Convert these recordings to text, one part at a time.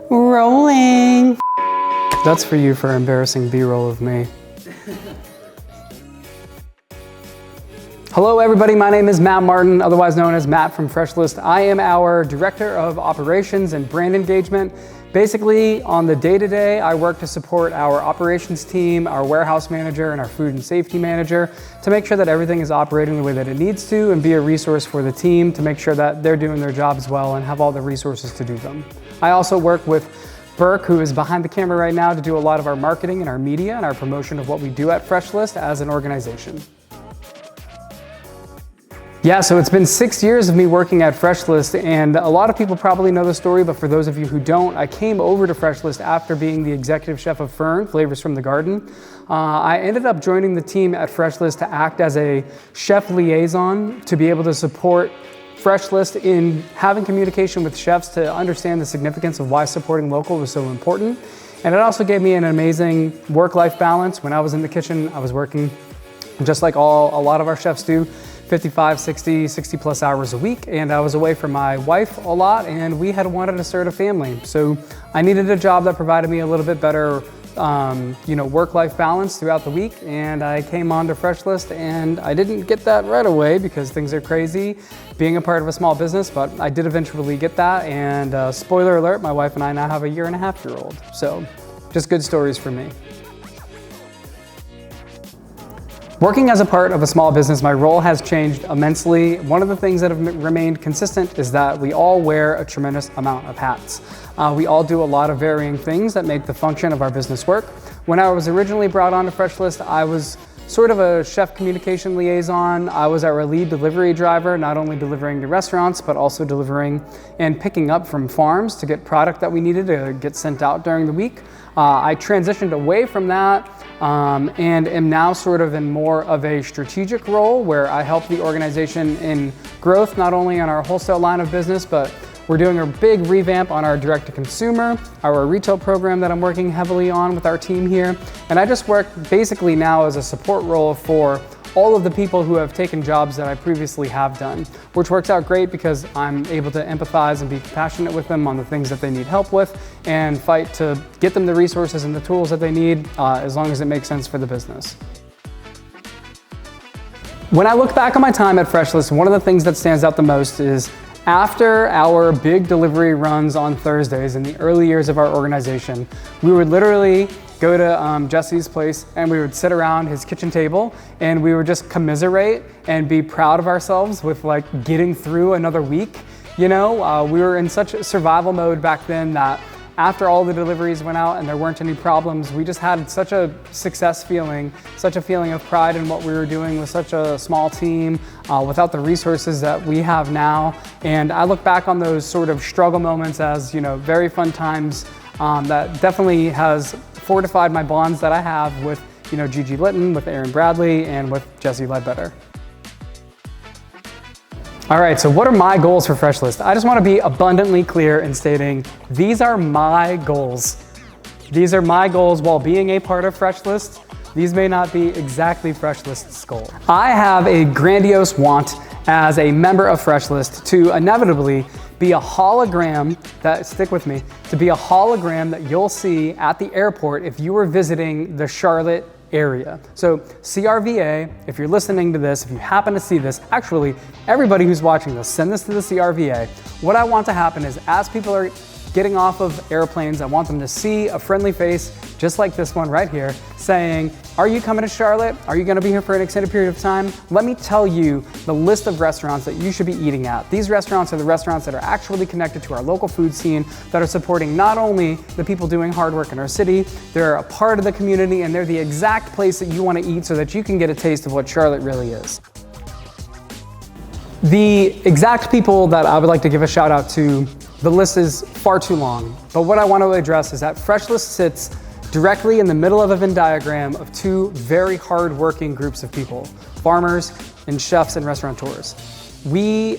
Rolling. That's for you for embarrassing B-roll of me. Hello everybody, my name is Matt Martin, otherwise known as Matt from Freshlist. I am our Director of Operations and Brand Engagement. Basically, on the day-to-day, I work to support our operations team, our warehouse manager, and our food and safety manager to make sure that everything is operating the way that it needs to and be a resource for the team to make sure that they're doing their jobs well and have all the resources to do them. I also work with Burke, who is behind the camera right now, to do a lot of our marketing and our media and our promotion of what we do at Freshlist as an organization. Yeah, so it's been 6 years of me working at Freshlist, and a lot of people probably know the story, but for those of you who don't, I came over to Freshlist after being the executive chef of Fern, Flavors from the Garden. I ended up joining the team at Freshlist to act as a chef liaison to be able to support Freshlist in having communication with chefs to understand the significance of why supporting local was so important. And it also gave me an amazing work-life balance. When I was in the kitchen, I was working just like a lot of our chefs do, 55, 60 plus hours a week, and I was away from my wife a lot, and we had wanted to start a family. So I needed a job that provided me a little bit better work-life balance throughout the week, and I came on to Freshlist, and I didn't get that right away because things are crazy being a part of a small business, but I did eventually get that, and spoiler alert, my wife and I now have a 1.5-year-old. So just good stories for me. Working as a part of a small business, my role has changed immensely. One of the things that have remained consistent is that we all wear a tremendous amount of hats. We all do a lot of varying things that make the function of our business work. When I was originally brought on to Freshlist, I was sort of a chef communication liaison. I was our lead delivery driver, not only delivering to restaurants, but also delivering and picking up from farms to get product that we needed to get sent out during the week. I transitioned away from that and am now sort of in more of a strategic role where I help the organization in growth, not only on our wholesale line of business, but we're doing a big revamp on our direct-to-consumer, our retail program that I'm working heavily on with our team here. And I just work basically now as a support role for all of the people who have taken jobs that I previously have done, which works out great because I'm able to empathize and be compassionate with them on the things that they need help with and fight to get them the resources and the tools that they need as long as it makes sense for the business. When I look back on my time at Freshlist, one of the things that stands out the most is after our big delivery runs on Thursdays in the early years of our organization, we would literally go to Jesse's place and we would sit around his kitchen table and we would just commiserate and be proud of ourselves with like getting through another week. You know, we were in such survival mode back then that after all the deliveries went out and there weren't any problems, we just had such a success feeling, such a feeling of pride in what we were doing with such a small team, without the resources that we have now. And I look back on those sort of struggle moments as, very fun times that definitely has fortified my bonds that I have with, Gigi Litton, with Aaron Bradley, and with Jesse Ledbetter. All right, so what are my goals for Freshlist? I just want to be abundantly clear in stating these are my goals. These are my goals while being a part of Freshlist. These may not be exactly Freshlist's goal. I have a grandiose want as a member of Freshlist to inevitably be a hologram to be a hologram that you'll see at the airport if you were visiting the Charlotte area. So CRVA, if you're listening to this, if you happen to see this, actually everybody who's watching this, send this to the CRVA. What I want to happen is as people are getting off of airplanes, I want them to see a friendly face, just like this one right here, saying, are you coming to Charlotte? Are you gonna be here for an extended period of time? Let me tell you the list of restaurants that you should be eating at. These restaurants are the restaurants that are actually connected to our local food scene, that are supporting not only the people doing hard work in our city, they're a part of the community, and they're the exact place that you wanna eat so that you can get a taste of what Charlotte really is. The exact people that I would like to give a shout out to, the list is far too long, but what I want to address is that Freshlist sits directly in the middle of a Venn diagram of two very hard-working groups of people, farmers and chefs and restaurateurs. I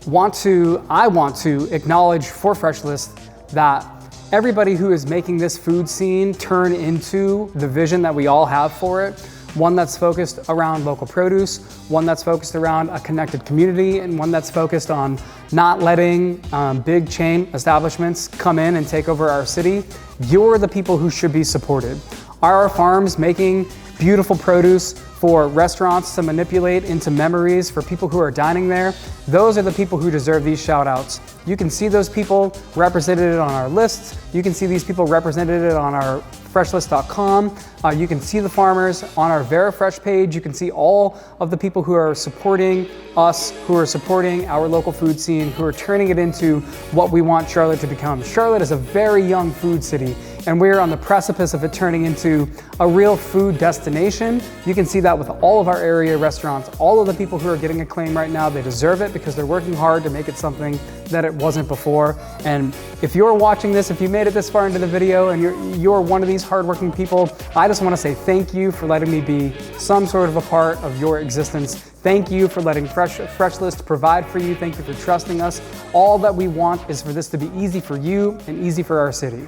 want to acknowledge for Freshlist that everybody who is making this food scene turn into the vision that we all have for it, one that's focused around local produce, one that's focused around a connected community, and one that's focused on not letting big chain establishments come in and take over our city. You're the people who should be supported. Are our farms making beautiful produce for restaurants to manipulate into memories for people who are dining there? Those are the people who deserve these shout outs. You can see those people represented on our lists. You can see these people represented on our Freshlist.com. You can see the farmers on our VeraFresh page. You can see all of the people who are supporting us, who are supporting our local food scene, who are turning it into what we want Charlotte to become. Charlotte is a very young food city, and we're on the precipice of it turning into a real food destination. You can see that with all of our area restaurants. All of the people who are getting acclaim right now, they deserve it because they're working hard to make it something that it wasn't before. And if you're watching this, if you made it this far into the video and you're one of these hardworking people, I just want to say thank you for letting me be some sort of a part of your existence. Thank you for letting Freshlist provide for you. Thank you for trusting us. All that we want is for this to be easy for you and easy for our city.